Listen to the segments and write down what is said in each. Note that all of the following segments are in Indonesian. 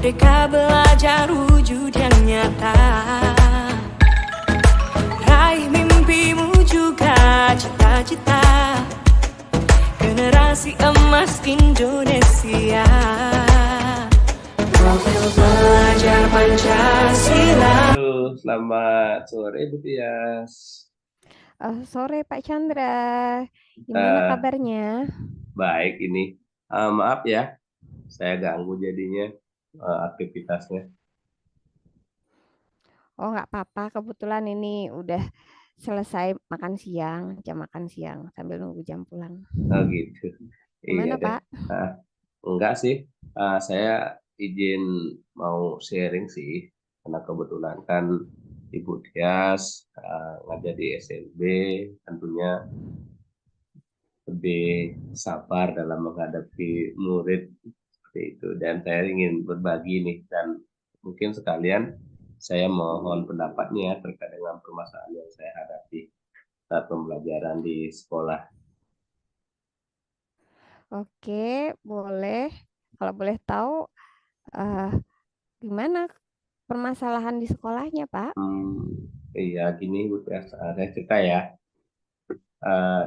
Merdeka belajar wujud yang nyata. Raih mimpimu juga cita-cita. Generasi emas Indonesia. Profil belajar Pancasila. Halo, selamat sore Bu Tias. Sore Pak Chandra, gimana kabarnya? Baik ini. Maaf ya, saya ganggu jadinya aktivitasnya. Oh nggak apa-apa, kebetulan ini udah selesai makan siang, jam makan siang sambil nunggu jam pulang. Oh gitu. Iya Gimana deh. Pak? Enggak sih, saya izin mau sharing sih, karena kebetulan kan Ibu Tias ngajar di SLB, tentunya lebih sabar dalam menghadapi murid seperti itu. Dan saya ingin berbagi nih, dan mungkin sekalian saya mohon pendapatnya terkait dengan permasalahan yang saya hadapi saat pembelajaran di sekolah. Oke, boleh. Kalau boleh tahu, eh, gimana permasalahan di sekolahnya Pak? Iya gini Bu Tias, saya cerita ya.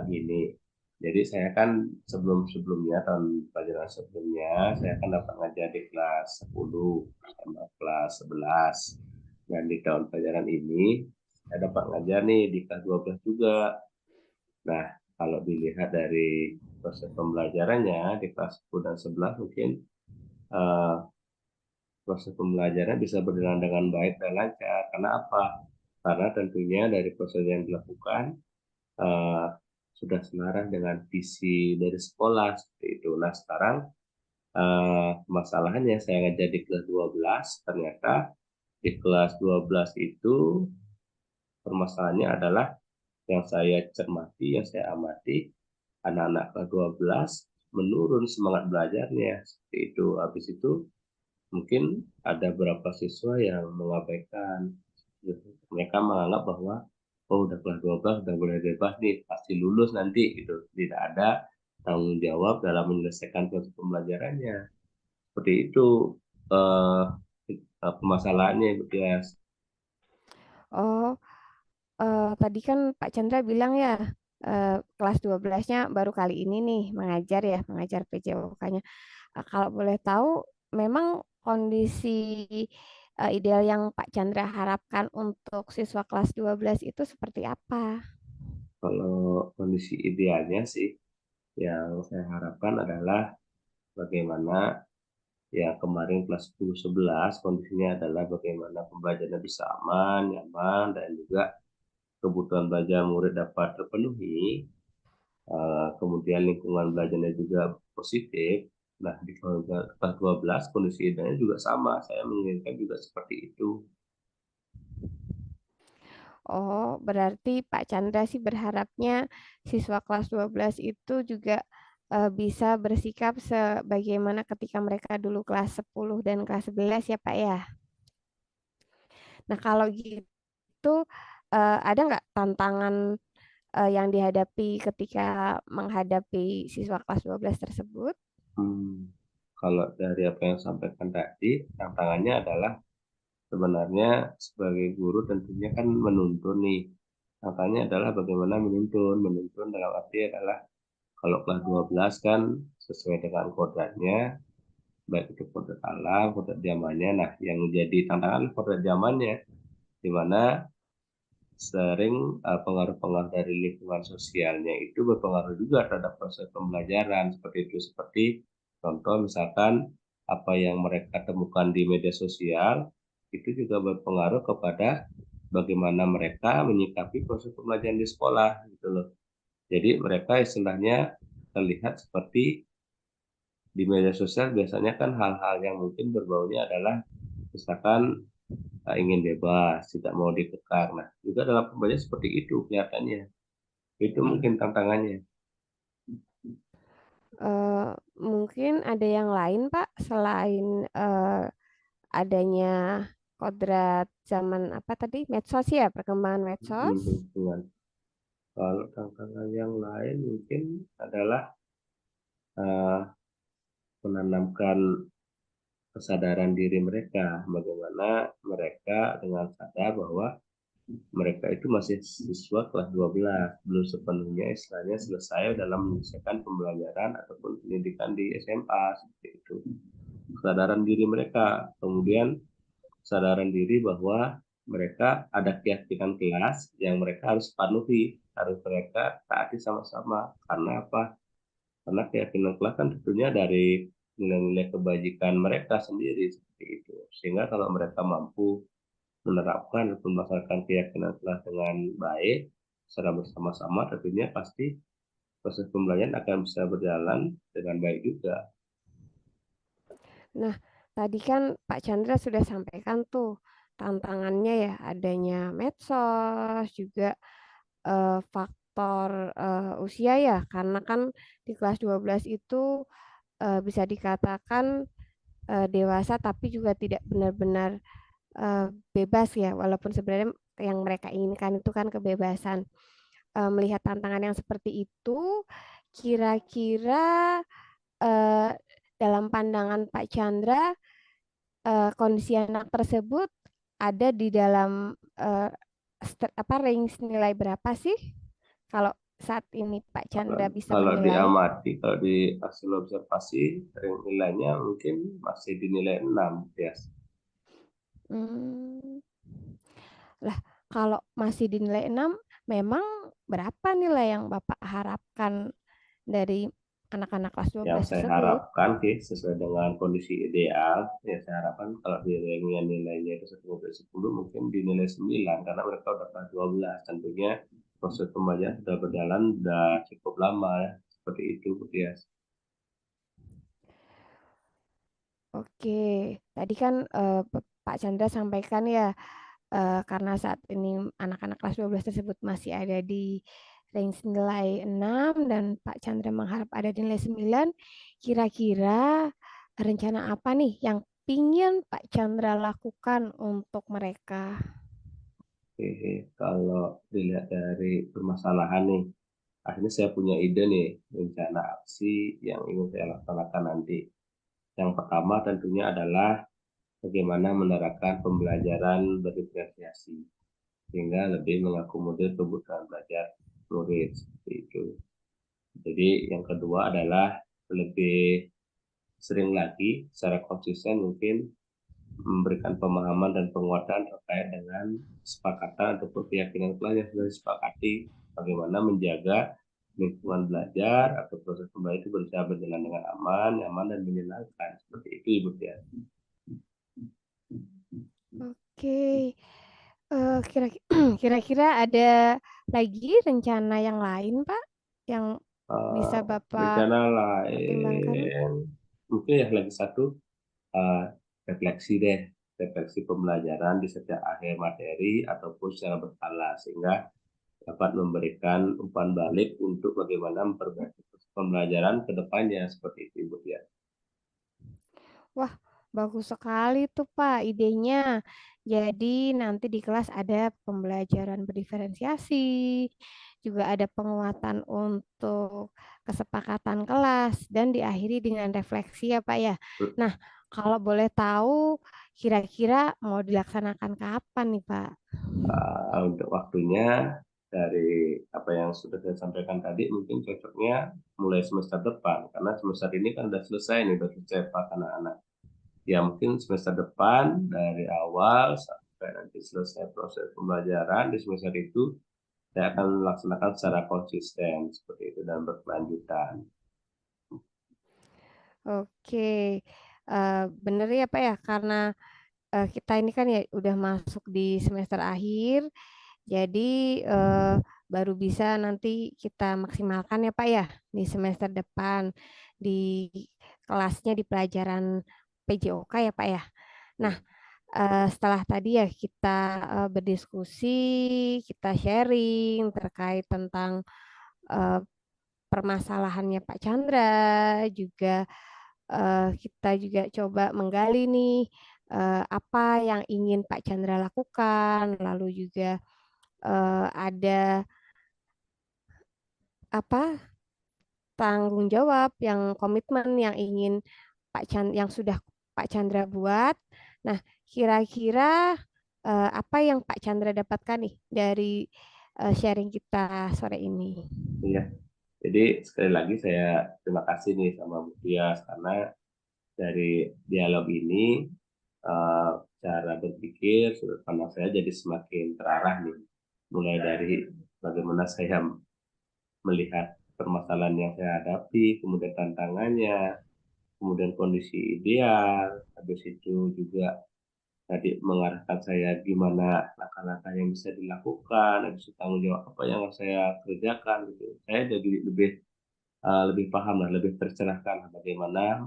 Gini, jadi saya kan sebelumnya tahun pelajaran sebelumnya saya kan dapat ngajar di kelas 10 sama kelas 11, dan di tahun pelajaran ini saya dapat ngajar nih di kelas 12 juga. Nah, kalau dilihat dari proses pembelajarannya di kelas 10 dan 11 mungkin eh, proses pembelajaran bisa berjalan dengan baik dan lancar. Karena apa? Karena tentunya dari proses yang dilakukan eh, sudah selaras dengan visi dari sekolah seperti itu. Nah, sekarang masalahnya saya ngajar di kelas 12, ternyata di kelas 12 itu permasalahannya adalah yang saya cermati, yang saya amati, anak-anak kelas 12 menurun semangat belajarnya seperti itu. Habis itu mungkin ada beberapa siswa yang mengabaikan. Mereka menganggap bahwa oh udah kelas 12 udah boleh bebas nih, pasti lulus nanti gitu. Tidak ada tanggung jawab dalam menyelesaikan proses pembelajarannya. Seperti itu eh, permasalahannya Bu Tias. Oh, tadi kan Pak Chandra bilang ya, kelas 12-nya baru kali ini nih mengajar ya, mengajar PJOK-nya. Kalau boleh tahu, memang kondisi ideal yang Pak Chandra harapkan untuk siswa kelas 12 itu seperti apa? Kalau kondisi idealnya sih yang saya harapkan adalah bagaimana ya kemarin kelas 10 11 kondisinya adalah bagaimana pembelajarannya bisa aman, nyaman, dan juga kebutuhan belajar murid dapat terpenuhi. Kemudian lingkungan belajarnya juga positif. Nah, di kelas 12 kondisi idealnya juga sama. Saya menginginkan juga seperti itu. Oh, berarti Pak Chandra sih berharapnya siswa kelas 12 itu juga bisa bersikap sebagaimana ketika mereka dulu kelas 10 dan kelas 11 ya Pak ya. Nah, kalau gitu ada nggak tantangan yang dihadapi ketika menghadapi siswa kelas 12 tersebut? Kalau dari apa yang saya sampaikan tadi, tantangannya adalah sebenarnya sebagai guru tentunya kan menuntun nih. Tantangannya adalah bagaimana menuntun. Menuntun dalam arti adalah kalau kelas 12 kan sesuai dengan kodratnya, baik itu kodrat alam, kodrat zamannya. Nah, yang jadi tantangan kodrat zamannya, di mana sering pengaruh-pengaruh dari lingkungan sosialnya itu berpengaruh juga terhadap proses pembelajaran seperti itu. Seperti contoh misalkan apa yang mereka temukan di media sosial itu juga berpengaruh kepada bagaimana mereka menyikapi proses pembelajaran di sekolah gitu loh. Jadi mereka istilahnya terlihat seperti di media sosial biasanya kan hal-hal yang mungkin berbaunya adalah misalkan ingin bebas, tidak mau dikekang. Nah, juga dalam pembelajaran seperti itu kelihatannya. Itu mungkin tantangannya. Eh, Mungkin ada yang lain Pak selain adanya kodrat zaman apa tadi medsos ya, perkembangan medsos. Lingkungan. Kalau tantangan yang lain mungkin adalah eh, menanamkan kesadaran diri mereka, bagaimana mereka dengan sadar bahwa mereka itu masih siswa kelas 12, belum sepenuhnya istilahnya selesai dalam menyelesaikan pembelajaran ataupun pendidikan di SMA, seperti itu. Kesadaran diri mereka, kemudian kesadaran diri bahwa mereka ada keyakinan kelas yang mereka harus penuhi, harus mereka taati sama-sama. Karena apa? Karena keyakinan kelas kan tentunya dari nilai-nilai kebajikan mereka sendiri, seperti itu. Sehingga kalau mereka mampu menerapkan atau melaksanakan keyakinan kelas dengan baik secara bersama-sama, tentunya pasti proses pembelajaran akan bisa berjalan dengan baik juga. Nah, tadi kan Pak Chandra sudah sampaikan tuh tantangannya ya adanya medsos juga faktor usia ya karena kan di kelas 12 itu bisa dikatakan dewasa tapi juga tidak benar-benar eh, bebas ya walaupun sebenarnya yang mereka inginkan itu kan kebebasan. Melihat tantangan yang seperti itu kira-kira eh, dalam pandangan Pak Chandra kondisi anak tersebut ada di dalam range nilai berapa sih? Kalau saat ini Pak Chandra bisa Kalau menilai. diamati, kalau di hasil observasi, nilainya mungkin masih dinilai 6 ya. Hmm, lah, kalau masih dinilai 6, memang berapa nilai yang Bapak harapkan dari anak-anak kelas Yang 12 saya tersebut? harapkan sih sesuai dengan kondisi ideal, ya saya harapkan kalau nilainya itu 1 sampai 10 mungkin dinilai 9 karena mereka udah kelas 12. Tentunya proses pembelajaran sudah berjalan sudah cukup lama ya. Seperti itu, Bu Tias. Oke, tadi kan Pak Chandra sampaikan ya, karena saat ini anak-anak kelas 12 tersebut masih ada di range nilai 6 dan Pak Chandra mengharap ada di nilai 9, kira-kira rencana apa nih yang pingin Pak Chandra lakukan untuk mereka? Oke, kalau dilihat dari permasalahan nih, akhirnya saya punya ide nih, rencana aksi yang ingin saya laksanakan nanti. Yang pertama tentunya adalah bagaimana menerapkan pembelajaran berdiferensiasi sehingga lebih mengakomodir kebutuhan belajar murid, seperti itu. Jadi yang kedua adalah lebih sering lagi secara konsisten mungkin memberikan pemahaman dan penguatan terkait dengan kesepakatan ataupun keyakinan kelas yang sudah disepakati, bagaimana menjaga lingkungan belajar atau proses pembelajaran itu bisa berjalan dengan aman, nyaman, dan menyenangkan. Seperti itu, Ibu Tia. Oke, kira-kira kira-kira ada lagi rencana yang lain, Pak, yang bisa Bapak Rencana pertimbangkan? lain mungkin ya lagi satu, eh, refleksi deh, refleksi pembelajaran di setiap akhir materi ataupun secara berkala sehingga dapat memberikan umpan balik untuk bagaimana memperbaiki pembelajaran ke depannya, seperti itu, Ibu ya. Wah, bagus sekali tuh Pak idenya. Jadi nanti di kelas ada pembelajaran berdiferensiasi, juga ada penguatan untuk kesepakatan kelas, dan diakhiri dengan refleksi ya Pak ya. Nah, kalau boleh tahu kira-kira mau dilaksanakan kapan nih Pak? Untuk waktunya dari apa yang sudah saya sampaikan tadi mungkin cocoknya mulai semester depan karena semester ini kan udah selesai nih, udah selesai Pak anak-anak. Ya mungkin semester depan dari awal sampai nanti selesai proses pembelajaran di semester itu saya akan melaksanakan secara konsisten seperti itu dan berkelanjutan. Oke, bener ya Pak ya, karena kita ini kan ya udah masuk di semester akhir. Jadi eh, baru bisa nanti kita maksimalkan ya Pak ya di semester depan di kelasnya di pelajaran PJOK ya Pak ya. Nah, setelah tadi ya kita berdiskusi, kita sharing terkait tentang eh, permasalahannya Pak Chandra, juga kita juga coba menggali nih apa yang ingin Pak Chandra lakukan, lalu juga ada apa tanggung jawab yang komitmen yang ingin yang sudah Pak Chandra buat. Nah, kira-kira apa yang Pak Chandra dapatkan nih dari sharing kita sore ini? Iya. Jadi sekali lagi saya terima kasih nih sama Bu Tias karena dari dialog ini eh, cara berpikir sudut pandang saya jadi semakin terarah nih. Mulai dari bagaimana saya melihat permasalahan yang saya hadapi, kemudian tantangannya, kemudian kondisi ideal, habis itu juga tadi mengarahkan saya gimana langkah-langkah yang bisa dilakukan, habis itu tanggung jawab apa yang harus saya kerjakan gitu. Saya jadi lebih paham lah, lebih tercerahkan bagaimana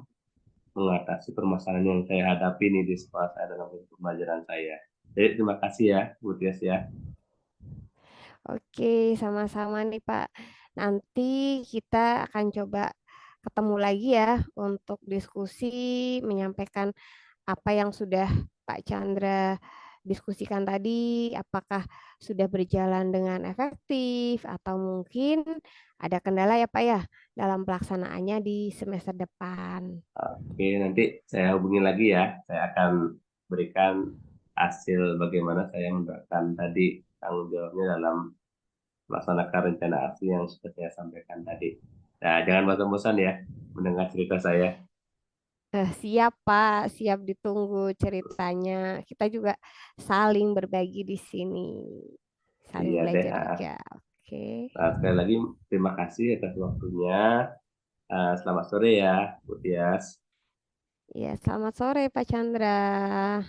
mengatasi permasalahan yang saya hadapi nih di sekolah saya dalam pembelajaran saya. Jadi terima kasih ya, Bu Tias ya. Oke, sama-sama nih Pak. Nanti kita akan coba ketemu lagi ya untuk diskusi menyampaikan apa yang sudah Pak Chandra diskusikan tadi, apakah sudah berjalan dengan efektif atau mungkin ada kendala ya Pak ya dalam pelaksanaannya di semester depan. Oke, nanti saya hubungi lagi ya. Saya akan berikan hasil bagaimana saya menerapkan tadi tanggung jawabnya dalam melaksanakan rencana aksi yang sudah saya sampaikan tadi. Nah, jangan bosan-bosan ya mendengar cerita saya. Siap Pak, siap ditunggu ceritanya. Kita juga saling berbagi di sini, saling Iya deh. belajar juga. Oke. Nah, sekali lagi terima kasih atas waktunya. Selamat sore ya, Bu Tias. Ya, selamat sore Pak Chandra.